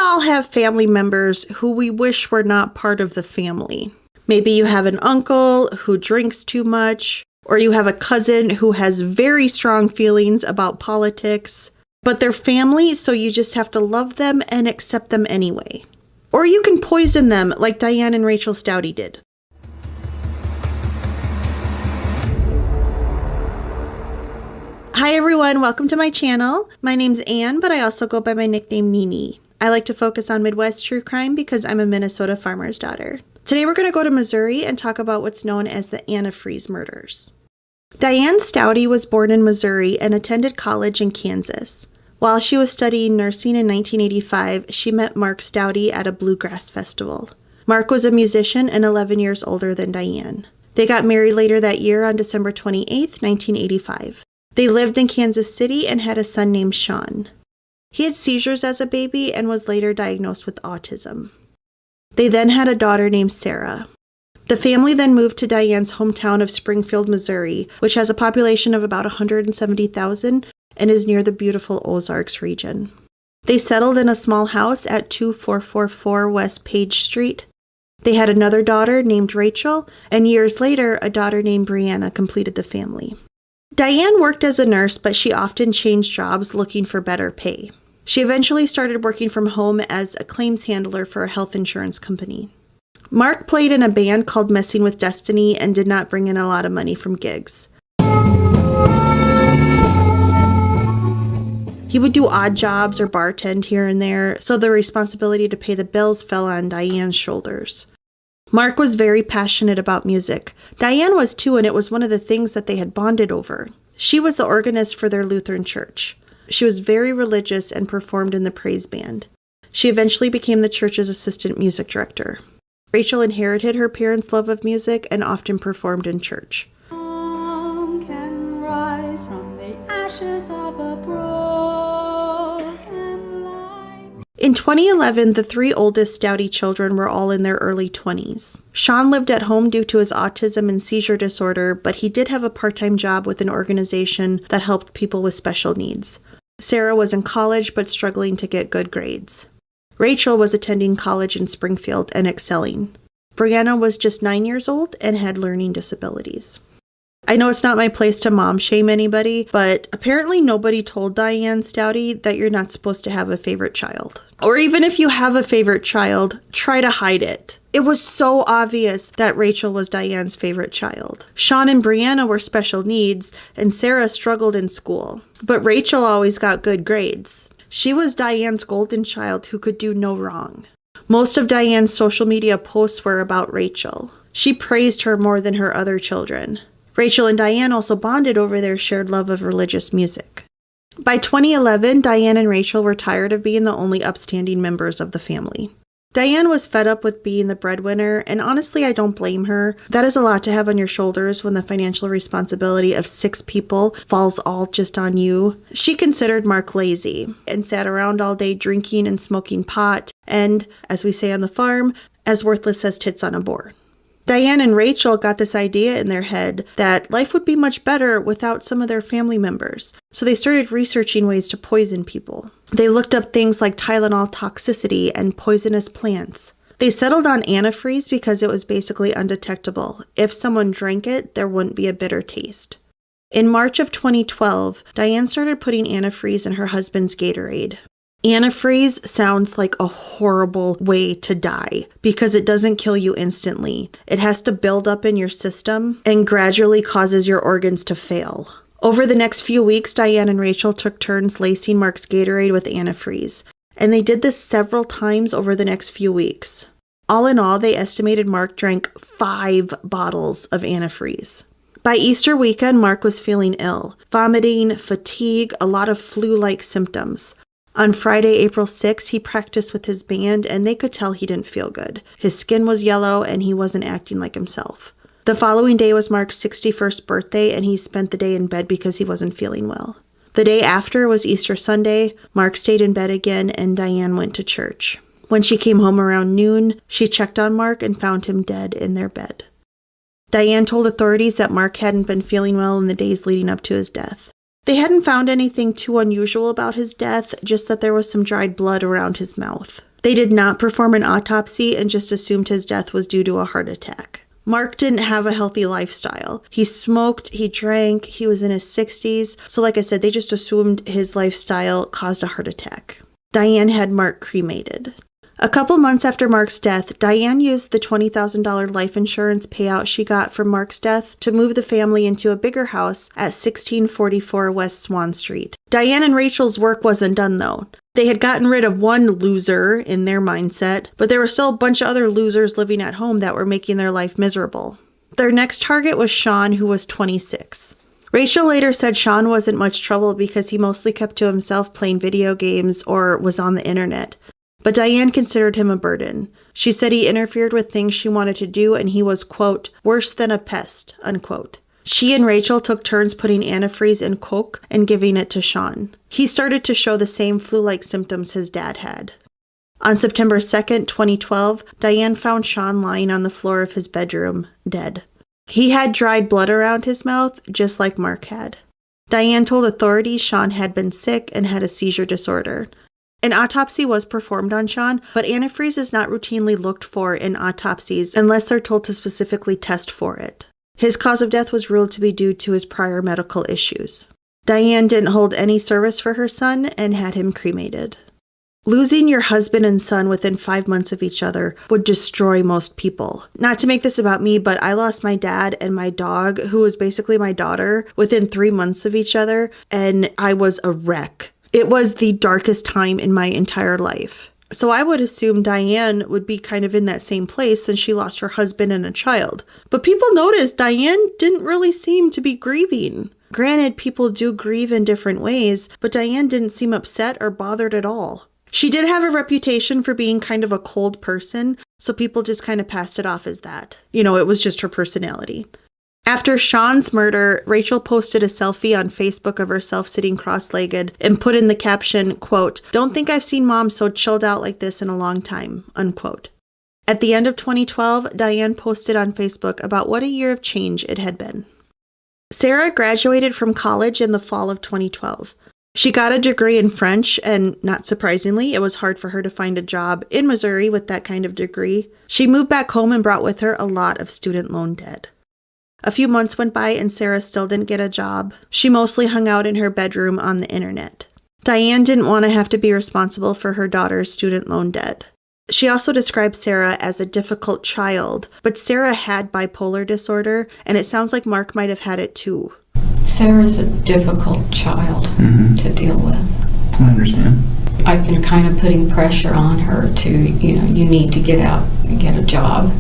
all have family members who we wish were not part of the family. Maybe you have an uncle who drinks too much, or you have a cousin who has very strong feelings about politics, but they're family, so you just have to love them and accept them anyway. Or you can poison them like Diane and Rachel Staudte did. Hi everyone, welcome to my channel. My name's Anne, but I also go by my nickname Nini. I like to focus on Midwest true crime because I'm a Minnesota farmer's daughter. Today we're going to go to Missouri and talk about what's known as the antifreeze murders. Diane Staudte was born in Missouri and attended college in Kansas. While she was studying nursing in 1985, she met Mark Stout at a bluegrass festival. Mark was a musician and 11 years older than Diane. They got married later that year on December 28, 1985. They lived in Kansas City and had a son named Shaun. He had seizures as a baby and was later diagnosed with autism. They then had a daughter named Sarah. The family then moved to Diane's hometown of Springfield, Missouri, which has a population of about 170,000 and is near the beautiful Ozarks region. They settled in a small house at 2444 West Page Street. They had another daughter named Rachel, and years later, a daughter named Brianna completed the family. Diane worked as a nurse, but she often changed jobs looking for better pay. She eventually started working from home as a claims handler for a health insurance company. Mark played in a band called Messing with Destiny and did not bring in a lot of money from gigs. He would do odd jobs or bartend here and there, so the responsibility to pay the bills fell on Diane's shoulders. Mark was very passionate about music. Diane was too, and it was one of the things that they had bonded over. She was the organist for their Lutheran church. She was very religious and performed in the praise band. She eventually became the church's assistant music director. Rachel inherited her parents' love of music and often performed in church. Balm can rise from the ashes of a broken life. In 2011, the three oldest Staudte children were all in their early 20s. Shaun lived at home due to his autism and seizure disorder, but he did have a part-time job with an organization that helped people with special needs. Sarah was in college but struggling to get good grades. Rachel was attending college in Springfield and excelling. Brianna was just 9 years old and had learning disabilities. I know it's not my place to mom shame anybody, but apparently nobody told Diane Staudte that you're not supposed to have a favorite child. Or even if you have a favorite child, try to hide it. It was so obvious that Rachel was Diane's favorite child. Shaun and Brianna were special needs, and Sarah struggled in school. But Rachel always got good grades. She was Diane's golden child who could do no wrong. Most of Diane's social media posts were about Rachel. She praised her more than her other children. Rachel and Diane also bonded over their shared love of religious music. By 2011, Diane and Rachel were tired of being the only upstanding members of the family. Diane was fed up with being the breadwinner, and honestly, I don't blame her. That is a lot to have on your shoulders when the financial responsibility of 6 people falls all just on you. She considered Mark lazy and sat around all day drinking and smoking pot, and, as we say on the farm, as worthless as tits on a board. Diane and Rachel got this idea in their head that life would be much better without some of their family members, so they started researching ways to poison people. They looked up things like Tylenol toxicity and poisonous plants. They settled on antifreeze because it was basically undetectable. If someone drank it, there wouldn't be a bitter taste. In March of 2012, Diane started putting antifreeze in her husband's Gatorade. Antifreeze sounds like a horrible way to die because it doesn't kill you instantly. It has to build up in your system and gradually causes your organs to fail. Over the next few weeks, Diane and Rachel took turns lacing Mark's Gatorade with antifreeze, and they did this several times over the next few weeks. All in all, they estimated Mark drank 5 bottles of antifreeze. By Easter weekend, Mark was feeling ill, vomiting, fatigue, a lot of flu-like symptoms. On Friday, April 6th, he practiced with his band, and they could tell he didn't feel good. His skin was yellow, and he wasn't acting like himself. The following day was Mark's 61st birthday, and he spent the day in bed because he wasn't feeling well. The day after was Easter Sunday. Mark stayed in bed again, and Diane went to church. When she came home around noon, she checked on Mark and found him dead in their bed. Diane told authorities that Mark hadn't been feeling well in the days leading up to his death. They hadn't found anything too unusual about his death, just that there was some dried blood around his mouth. They did not perform an autopsy and just assumed his death was due to a heart attack. Mark didn't have a healthy lifestyle. He smoked, he drank, he was in his 60s. So like I said, they just assumed his lifestyle caused a heart attack. Diane had Mark cremated. A couple months after Mark's death, Diane used the $20,000 life insurance payout she got from Mark's death to move the family into a bigger house at 1644 West Swan Street. Diane and Rachel's work wasn't done though. They had gotten rid of one loser in their mindset, but there were still a bunch of other losers living at home that were making their life miserable. Their next target was Shawn, who was 26. Rachel later said Shawn wasn't much trouble because he mostly kept to himself playing video games or was on the internet. But Diane considered him a burden. She said he interfered with things she wanted to do and he was, quote, worse than a pest, unquote. She and Rachel took turns putting antifreeze in Coke and giving it to Shawn. He started to show the same flu-like symptoms his dad had. On September 2nd, 2012, Diane found Shawn lying on the floor of his bedroom, dead. He had dried blood around his mouth, just like Mark had. Diane told authorities Shawn had been sick and had a seizure disorder. An autopsy was performed on Shawn, but antifreeze is not routinely looked for in autopsies unless they're told to specifically test for it. His cause of death was ruled to be due to his prior medical issues. Diane didn't hold any service for her son and had him cremated. Losing your husband and son within 5 months of each other would destroy most people. Not to make this about me, but I lost my dad and my dog, who was basically my daughter, within 3 months of each other, and I was a wreck. It was the darkest time in my entire life. So I would assume Diane would be kind of in that same place since she lost her husband and a child. But people noticed Diane didn't really seem to be grieving. Granted, people do grieve in different ways, but Diane didn't seem upset or bothered at all. She did have a reputation for being kind of a cold person, so people just kind of passed it off as that. You know, it was just her personality. After Shawn's murder, Rachel posted a selfie on Facebook of herself sitting cross-legged and put in the caption, quote, "Don't think I've seen mom so chilled out like this in a long time," unquote. At the end of 2012, Diane posted on Facebook about what a year of change it had been. Sarah graduated from college in the fall of 2012. She got a degree in French, and not surprisingly, it was hard for her to find a job in Missouri with that kind of degree. She moved back home and brought with her a lot of student loan debt. A few months went by and Sarah still didn't get a job. She mostly hung out in her bedroom on the internet. Diane didn't want to have to be responsible for her daughter's student loan debt. She also described Sarah as a difficult child, but Sarah had bipolar disorder, and it sounds like Mark might have had it too. Sarah's a difficult child to deal with. I understand. I've been kind of putting pressure on her to, you need to get out and get a job.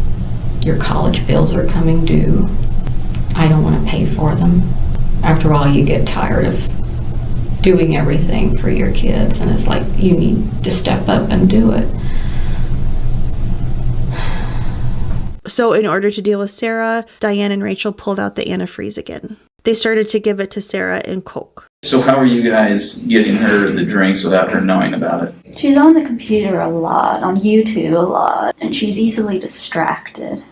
Your college bills are coming due. I don't want to pay for them. After all, you get tired of doing everything for your kids, and it's like you need to step up and do it. So in order to deal with Sarah, Diane and Rachel pulled out the antifreeze again. They started to give it to Sarah in Coke. So how are you guys getting her the drinks without her knowing about it? She's on the computer a lot, on YouTube a lot, and she's easily distracted.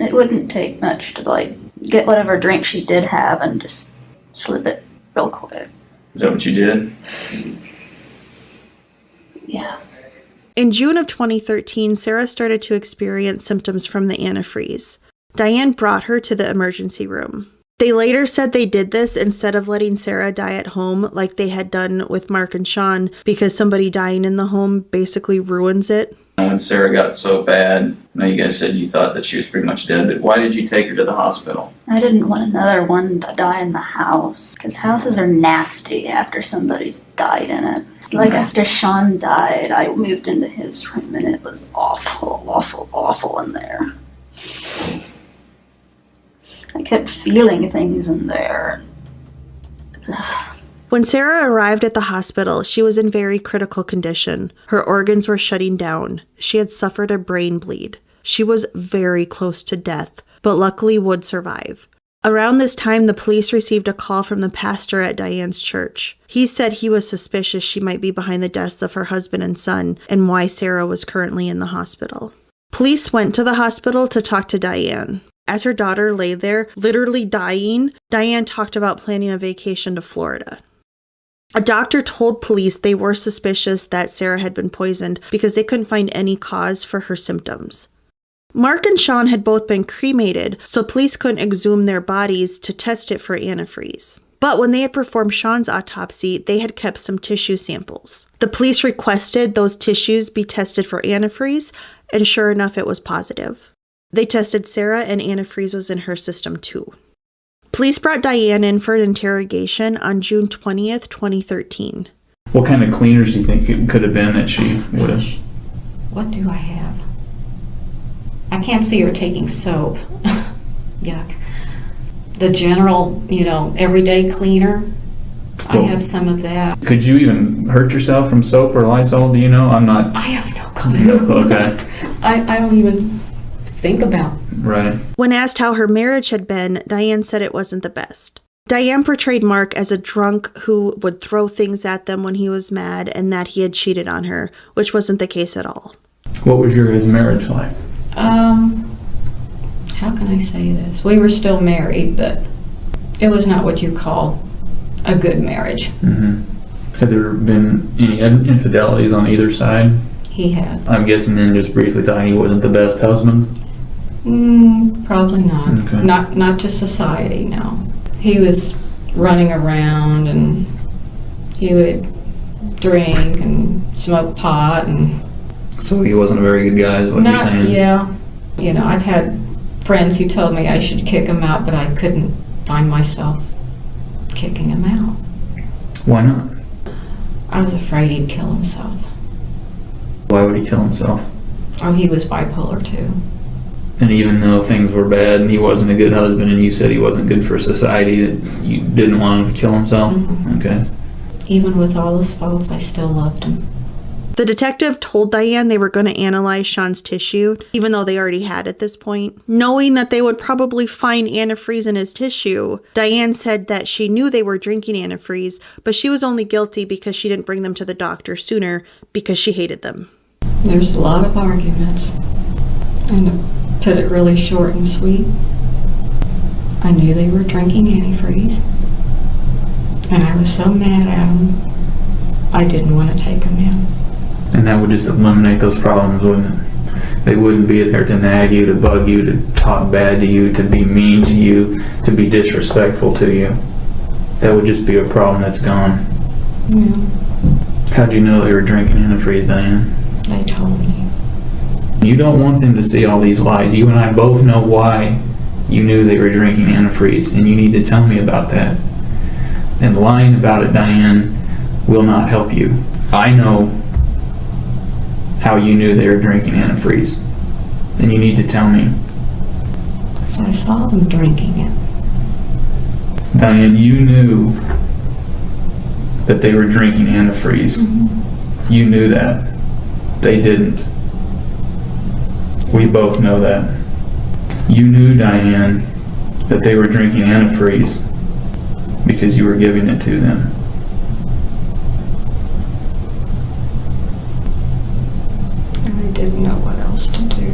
It wouldn't take much to, get whatever drink she did have and just slip it real quick. Is that what you did? Yeah. In June of 2013, Sarah started to experience symptoms from the antifreeze. Diane brought her to the emergency room. They later said they did this instead of letting Sarah die at home like they had done with Mark and Shawn, because somebody dying in the home basically ruins it. When Sarah got so bad, I know you guys said you thought that she was pretty much dead, but why did you take her to the hospital? I didn't want another one to die in the house, because houses are nasty after somebody's died in it. It's like after Shawn died, I moved into his room and it was awful, awful, awful in there. I kept feeling things in there. When Sarah arrived at the hospital, she was in very critical condition. Her organs were shutting down. She had suffered a brain bleed. She was very close to death, but luckily would survive. Around this time, the police received a call from the pastor at Diane's church. He said he was suspicious she might be behind the deaths of her husband and son and why Sarah was currently in the hospital. Police went to the hospital to talk to Diane. As her daughter lay there, literally dying, Diane talked about planning a vacation to Florida. A doctor told police they were suspicious that Sarah had been poisoned because they couldn't find any cause for her symptoms. Mark and Shawn had both been cremated, so police couldn't exhume their bodies to test it for antifreeze. But when they had performed Shawn's autopsy, they had kept some tissue samples. The police requested those tissues be tested for antifreeze, and sure enough, it was positive. They tested Sarah, and antifreeze was in her system too. Police brought Diane in for an interrogation on June 20th, 2013. What kind of cleaners do you think it could have been that she would have? What do I have? I can't see her taking soap. Yuck. The general, everyday cleaner. I have some of that. Could you even hurt yourself from soap or Lysol? Do you know? I'm not. I have no clue. Okay. I don't even think about. Right. When asked how her marriage had been, Diane said it wasn't the best. Diane portrayed Mark as a drunk who would throw things at them when he was mad and that he had cheated on her, which wasn't the case at all. What was your guys' marriage like? How can I say this? We were still married, but it was not what you call a good marriage. Mm-hmm. Have there been any infidelities on either side? He had. I'm guessing then, just briefly, that he wasn't the best husband? Probably not. Okay. Not to society, no. He was running around and he would drink and smoke pot and... So he wasn't a very good guy, is what you're saying? Yeah. I've had friends who told me I should kick him out, but I couldn't find myself kicking him out. Why not? I was afraid he'd kill himself. Why would he kill himself? Oh, he was bipolar too. And even though things were bad and he wasn't a good husband and you said he wasn't good for society, that you didn't want him to kill himself? Mm-hmm. Okay. Even with all his faults, I still loved him. The detective told Diane they were going to analyze Shawn's tissue, even though they already had at this point. Knowing that they would probably find antifreeze in his tissue, Diane said that she knew they were drinking antifreeze, but she was only guilty because she didn't bring them to the doctor sooner because she hated them. There's a lot of arguments. And to put it really short and sweet, I knew they were drinking antifreeze, and I was so mad at them, I didn't want to take them in. And that would just eliminate those problems, wouldn't it? They wouldn't be there to nag you, to bug you, to talk bad to you, to be mean to you, to be disrespectful to you. That would just be a problem that's gone. Yeah. How'd you know they were drinking antifreeze, Diane? They told me. You don't want them to see all these lies. You and I both know why you knew they were drinking antifreeze, and you need to tell me about that. And lying about it, Diane, will not help you. I know how you knew they were drinking antifreeze, and you need to tell me. Because I saw them drinking it. Diane, you knew that they were drinking antifreeze. Mm-hmm. You knew that. They didn't. We both know that. You knew, Diane, that they were drinking antifreeze because you were giving it to them. And I didn't know what else to do.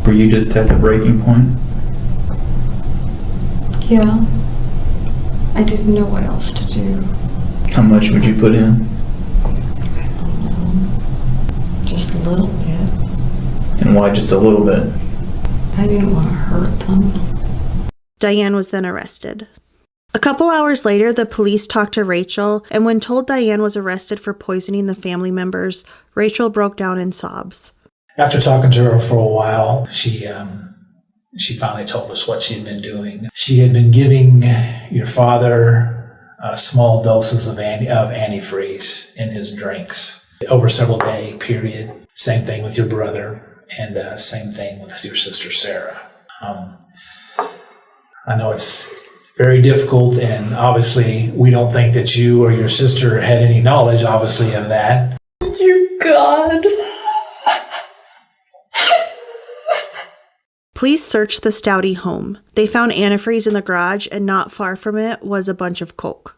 Were you just at the breaking point? Yeah. I didn't know what else to do. How much would you put in? I don't know. Just a little bit. And why just a little bit? I didn't want to hurt them. Diane was then arrested. A couple hours later, the police talked to Rachel, and when told Diane was arrested for poisoning the family members, Rachel broke down in sobs. After talking to her for a while, she finally told us what she had been doing. She had been giving your father small doses of antifreeze in his drinks over several day period. Same thing with your brother, and same thing with your sister Sarah. I know it's very difficult, and obviously we don't think that you or your sister had any knowledge, obviously, of that. Dear God. Police searched the Staudte home. They found antifreeze in the garage, and not far from it was a bunch of coke.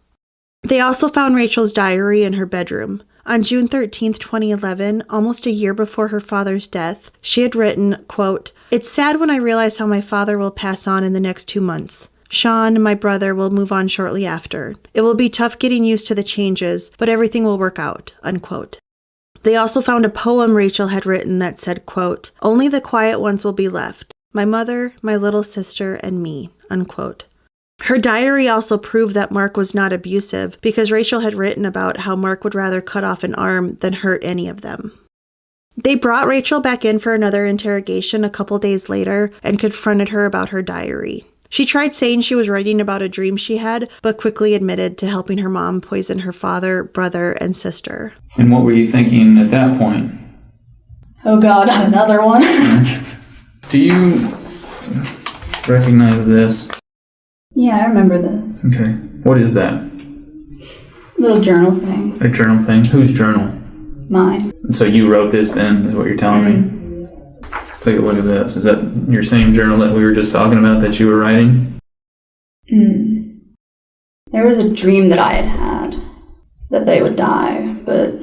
They also found Rachel's diary in her bedroom. On June 13, 2011, almost a year before her father's death, she had written, quote, "It's sad when I realize how my father will pass on in the next 2 months. Shaun, my brother, will move on shortly after. It will be tough getting used to the changes, but everything will work out, unquote. They also found a poem Rachel had written that said, quote, only the quiet ones will be left. My mother, my little sister, and me, unquote. Her diary also proved that Mark was not abusive because Rachel had written about how Mark would rather cut off an arm than hurt any of them. They brought Rachel back in for another interrogation a couple days later and confronted her about her diary. She tried saying she was writing about a dream she had, but quickly admitted to helping her mom poison her father, brother, and sister. And what were you thinking at that point? Oh God, another one. Do you recognize this? Yeah, I remember this. Okay. What is that? Little journal thing. A journal thing? Whose journal? Mine. So you wrote this then, is what you're telling me? Let's take a look at this. Is that your same journal that we were just talking about that you were writing? There was a dream that I had that they would die, but...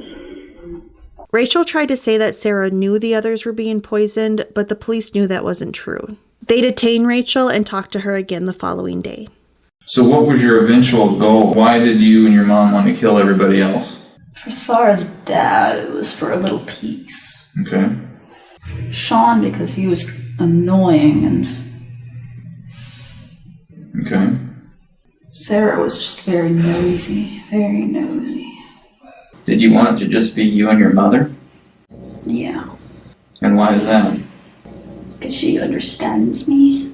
Rachel tried to say that Sarah knew the others were being poisoned, but the police knew that wasn't true. They detained Rachel and talked to her again the following day. So what was your eventual goal? Why did you and your mom want to kill everybody else? As far as Dad, it was for a little peace. Okay. Shaun, because he was annoying, and Okay. Sarah was just very nosy, very nosy. Did you want it to just be you and your mother? Yeah, And why is that? because she understands me.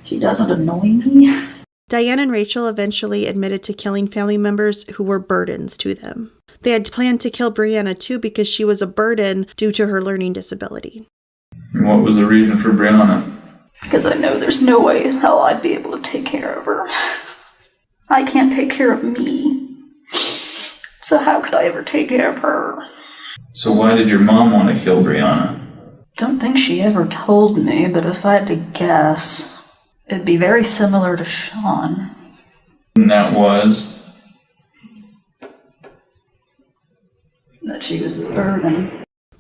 She doesn't annoy me. Diane and Rachel eventually admitted to killing family members who were burdens to them. They had planned to kill Brianna too because she was a burden due to her learning disability. And what was the reason for Brianna? Because I know there's no way in hell I'd be able to take care of her. I can't take care of me. So how could I ever take care of her? So why did your mom want to kill Brianna? Don't think she ever told me, but if I had to guess, it'd be very similar to Shaun. And that was? That she was the burden.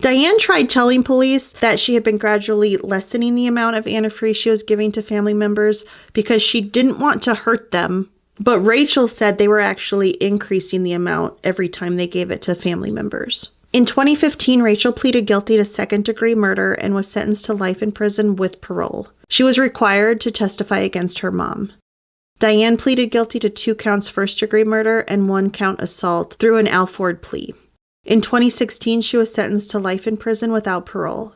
Diane tried telling police that she had been gradually lessening the amount of antifreeze she was giving to family members because she didn't want to hurt them. But Rachel said they were actually increasing the amount every time they gave it to family members. In 2015, Rachel pleaded guilty to second-degree murder and was sentenced to life in prison with parole. She was required to testify against her mom. Diane pleaded guilty to 2 counts first-degree murder and 1 count assault through an Alford plea. In 2016, she was sentenced to life in prison without parole.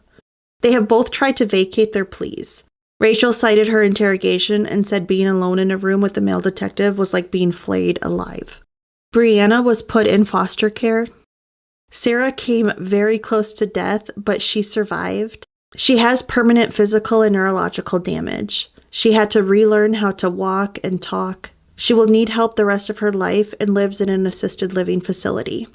They have both tried to vacate their pleas. Rachel cited her interrogation and said being alone in a room with the male detective was like being flayed alive. Brianna was put in foster care. Sarah came very close to death, but she survived. She has permanent physical and neurological damage. She had to relearn how to walk and talk. She will need help the rest of her life and lives in an assisted living facility.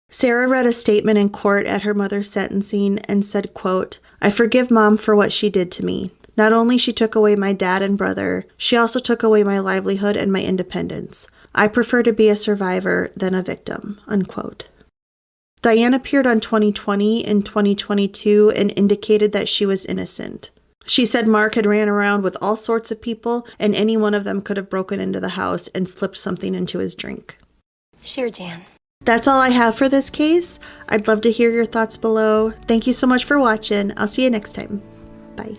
Sarah read a statement in court at her mother's sentencing and said, quote, I forgive Mom for what she did to me. Not only she took away my dad and brother, she also took away my livelihood and my independence. I prefer to be a survivor than a victim, unquote. Diane appeared on 2020 and 2022 and indicated that she was innocent. She said Mark had ran around with all sorts of people and any one of them could have broken into the house and slipped something into his drink. Sure, Jan. That's all I have for this case. I'd love to hear your thoughts below. Thank you so much for watching. I'll see you next time. Bye.